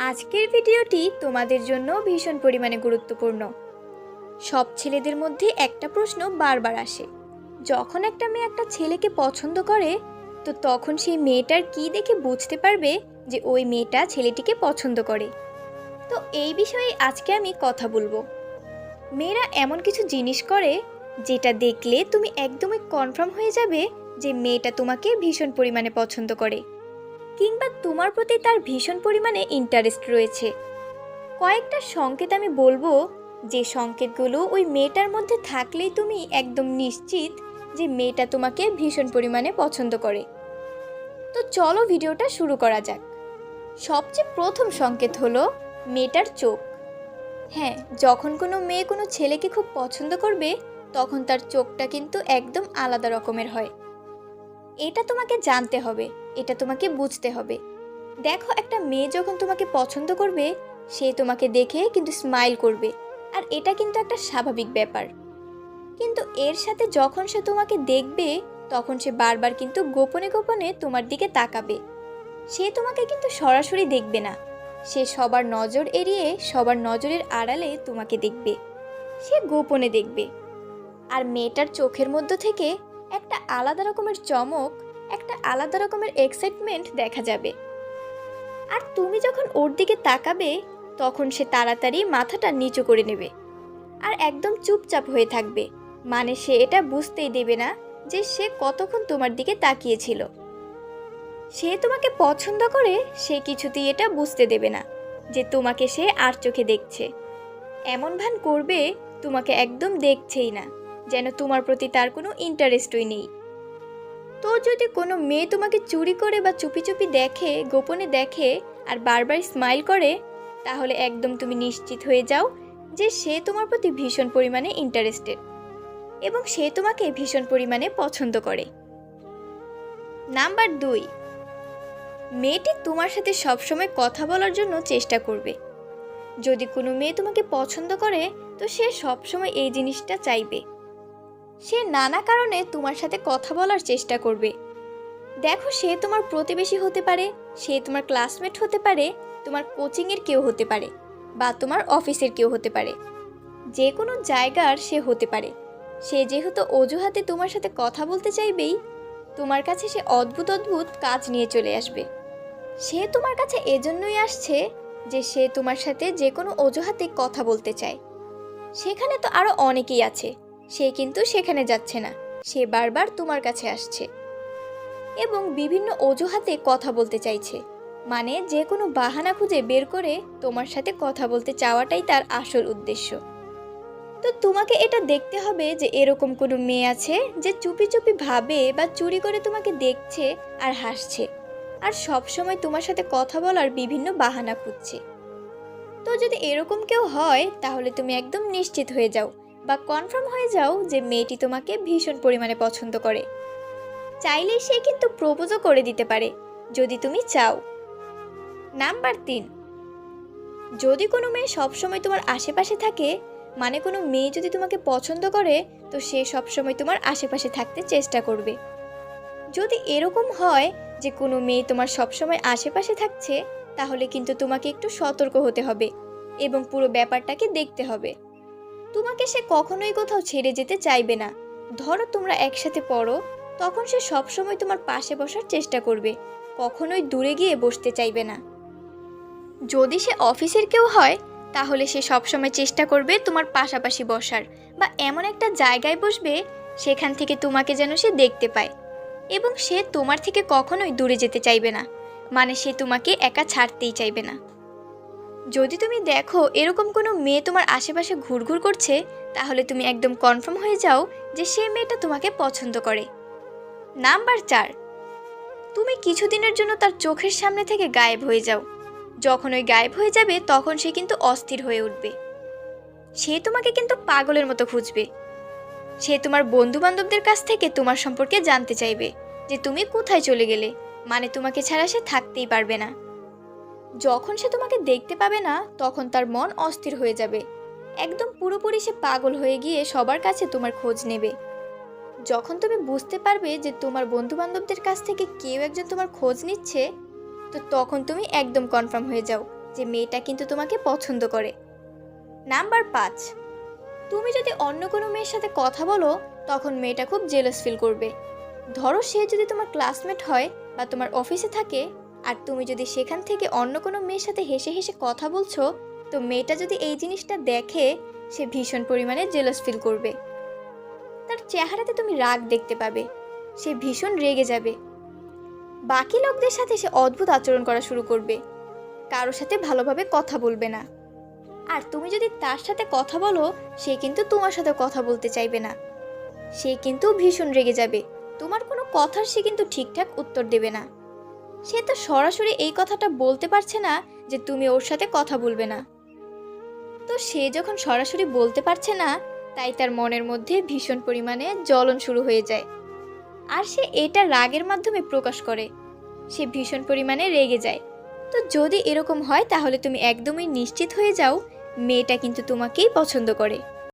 আজকের ভিডিওটি তোমাদের জন্য ভীষণ পরিমাণে গুরুত্বপূর্ণ। সব ছেলেদের মধ্যে একটা প্রশ্ন বারবার আসে, যখন একটা মেয়ে একটা ছেলেকে পছন্দ করে তো তখন সেই মেয়েটার কি দেখে বুঝতে পারবে যে ওই মেয়েটা ছেলেটিকে পছন্দ করে। তো এই বিষয়ে আজকে আমি কথা বলবো। মেয়েরা এমন কিছু জিনিস করে যেটা দেখলে তুমি একদমই কনফার্ম হয়ে যাবে যে মেয়েটা তোমাকে ভীষণ পরিমাণে পছন্দ করে, কিংবা তোমার প্রতি তার ভীষণ পরিমাণে ইন্টারেস্ট রয়েছে। কয়েকটা সংকেত আমি বলবো, যে সংকেতগুলো ওই মেয়েটার মধ্যে থাকলেই তুমি একদম নিশ্চিত যে মেয়েটা তোমাকে ভীষণ পরিমাণে পছন্দ করে। তো চলো ভিডিওটা শুরু করা যাক। সবচেয়ে প্রথম সংকেত হলো মেয়েটার চোখ। হ্যাঁ, যখন কোনো মেয়ে কোনো ছেলেকে খুব পছন্দ করবে তখন তার চোখটা কিন্তু একদম আলাদা রকমের হয়। এটা তোমাকে জানতে হবে, এটা তোমাকে বুঝতে হবে। দেখো, একটা মেয়ে যখন তোমাকে পছন্দ করবে সে তোমাকে দেখে কিন্তু স্মাইল করবে, আর এটা কিন্তু একটা স্বাভাবিক ব্যাপার। কিন্তু এর সাথে যখন সে তোমাকে দেখবে তখন সে বারবার কিন্তু গোপনে গোপনে তোমার দিকে তাকাবে। সে তোমাকে কিন্তু সরাসরি দেখবে না, সে সবার নজর এড়িয়ে সবার নজরের আড়ালে তোমাকে দেখবে, সে গোপনে দেখবে। আর মেয়েটার চোখের মধ্য থেকে একটা আলাদা রকমের চমক, একটা আলাদা রকমের এক্সাইটমেন্ট দেখা যাবে। আর তুমি যখন ওর দিকে তাকাবে তখন সে তাড়াতাড়ি মাথাটা নিচু করে নেবে আর একদম চুপচাপ হয়ে থাকবে। মানে সে এটা বুঝতেই দেবে না যে সে কতক্ষণ তোমার দিকে তাকিয়েছিল। সে তোমাকে পছন্দ করে, সে কিছুতেই এটা বুঝতে দেবে না যে তোমাকে সে আর চোখে দেখছে। এমন ভান করবে তোমাকে একদম দেখছেই না, যেন তোমার প্রতি তার কোনো ইন্টারেস্টই নেই। তো যদি কোনো মেয়ে তোমাকে চুরি করে বা চুপি চুপি দেখে, গোপনে দেখে আর বারবার স্মাইল করে, তাহলে একদম তুমি নিশ্চিত হয়ে যাও যে সে তোমার প্রতি ভীষণ পরিমাণে ইন্টারেস্টেড এবং সে তোমাকে ভীষণ পরিমাণে পছন্দ করে। নাম্বার 2, মেয়েটি তোমার সাথে সবসময় কথা বলার জন্য চেষ্টা করবে। যদি কোনো মেয়ে তোমাকে পছন্দ করে তো সে সবসময় এই জিনিসটা চাইবে। সে নানা কারণে তোমার সাথে কথা বলার চেষ্টা করবে। দেখো, সে তোমার প্রতিবেশী হতে পারে, সে তোমার ক্লাসমেট হতে পারে, তোমার কোচিংয়ের কেউ হতে পারে, বা তোমার অফিসের কেউ হতে পারে। যে কোনো জায়গার সে হতে পারে। সে যেহেতু অজুহাতে তোমার সাথে কথা বলতে চাইবেই, তোমার কাছে সে অদ্ভুত অদ্ভুত কাজ নিয়ে চলে আসবে। সে তোমার কাছে এজন্যই আসছে যে সে তোমার সাথে যে কোনো অজুহাতে কথা বলতে চায়। সেখানে তো আরও অনেকেই আছে, সে কিন্তু সেখানে যাচ্ছে না, সে বারবার তোমার কাছে আসছে এবং বিভিন্ন অজুহাতে কথা বলতে চাইছে। মানে যে কোনো বাহানা খুঁজে বের করে তোমার সাথে কথা বলতে চাওয়াটাই তার আসল উদ্দেশ্য। তো তোমাকে এটা দেখতে হবে যে এরকম কোনো মেয়ে আছে যে চুপি চুপি ভাবে বা চুরি করে তোমাকে দেখছে আর হাসছে, আর সব সময় তোমার সাথে কথা বলার বিভিন্ন বাহানা খুঁজছে। তো যদি এরকম কেউ হয় তাহলে তুমি একদম নিশ্চিত হয়ে যাও বা কনফার্ম হয়ে যাও যে মেয়েটি তোমাকে ভীষণ পরিমাণে পছন্দ করে। চাইলেই সে কিন্তু প্রপোজও করে দিতে পারে যদি তুমি চাও। নাম্বার 3, যদি কোনো মেয়ে সবসময় তোমার আশেপাশে থাকে, মানে কোনো মেয়ে যদি তোমাকে পছন্দ করে তো সে সবসময় তোমার আশেপাশে থাকতে চেষ্টা করবে। যদি এরকম হয় যে কোনো মেয়ে তোমার সবসময় আশেপাশে থাকছে, তাহলে কিন্তু তোমাকে একটু সতর্ক হতে হবে এবং পুরো ব্যাপারটাকে দেখতে হবে। তোমাকে সে কখনোই কোথাও ছেড়ে যেতে চাইবে না। ধরো তোমরা একসাথে পড়ো, তখন সে সবসময় তোমার পাশে বসার চেষ্টা করবে, কখনোই দূরে গিয়ে বসতে চাইবে না। যদি সে অফিসের কেউ হয় তাহলে সে সবসময় চেষ্টা করবে তোমার পাশাপাশি বসার, বা এমন একটা জায়গায় বসবে সেখান থেকে তোমাকে যেন সে দেখতে পায়, এবং সে তোমার থেকে কখনোই দূরে যেতে চাইবে না। মানে সে তোমাকে একা ছাড়তেই চাইবে না। যদি তুমি দেখো এরকম কোনো মেয়ে তোমার আশেপাশে ঘুরঘুর করছে, তাহলে তুমি একদম কনফার্ম হয়ে যাও যে সে মেয়েটা তোমাকে পছন্দ করে। নাম্বার 4, তুমি কিছুদিনের জন্য তার চোখের সামনে থেকে গায়েব হয়ে যাও। যখন ওই গায়েব হয়ে যাবে তখন সে কিন্তু অস্থির হয়ে উঠবে। সে তোমাকে কিন্তু পাগলের মতো খুঁজবে। সে তোমার বন্ধু বান্ধবদের কাছ থেকে তোমার সম্পর্কে জানতে চাইবে যে তুমি কোথায় চলে গেলে, মানে তোমাকে ছাড়া সে থাকতেই পারবে না। যখন সে তোমাকে দেখতে পাবে না তখন তার মন অস্থির হয়ে যাবে, একদম পুরোপুরি সে পাগল হয়ে গিয়ে সবার কাছে তোমার খোঁজ নেবে। যখন তুমি বুঝতে পারবে যে তোমার বন্ধু বান্ধবদের কাছ থেকে কেউ একজন তোমার খোঁজ নিচ্ছে, তো তখন তুমি একদম কনফার্ম হয়ে যাও যে মেয়েটা কিন্তু তোমাকে পছন্দ করে। নাম্বার 5, তুমি যদি অন্য কোনো মেয়ের সাথে কথা বলো তখন মেয়েটা খুব জেলাস ফিল করবে। ধরো সে যদি তোমার ক্লাসমেট হয় বা তোমার অফিসে থাকে, আর তুমি যদি সেখান থেকে অন্য কোনো মেয়ের সাথে হেসে হেসে কথা বলছো, তো মেয়েটা যদি এই জিনিসটা দেখে সে ভীষণ পরিমাণে জেলাস ফিল করবে। তার চেহারাতে তুমি রাগ দেখতে পাবে, সে ভীষণ রেগে যাবে। বাকি লোকদের সাথে সে অদ্ভুত আচরণ করা শুরু করবে, কারোর সাথে ভালোভাবে কথা বলবে না। আর তুমি যদি তার সাথে কথা বলো সে কিন্তু তোমার সাথে কথা বলতে চাইবে না, সে কিন্তু ভীষণ রেগে যাবে। তোমার কোনো কথার সে কিন্তু ঠিকঠাক উত্তর দেবে না। সে তো সরাসরি এই কথাটা বলতে পারছে না যে তুমি ওর সাথে কথা বলবে না। তো সে যখন সরাসরি বলতে পারছে না, তাই তার মনের মধ্যে ভীষণ পরিমাণে জ্বলন শুরু হয়ে যায়, আর সে এটা রাগের মাধ্যমে প্রকাশ করে। সে ভীষণ পরিমাণে রেগে যায়। তো যদি এরকম হয় তাহলে তুমি একদমই নিশ্চিত হয়ে যাও মেয়েটা কিন্তু তোমাকেই পছন্দ করে।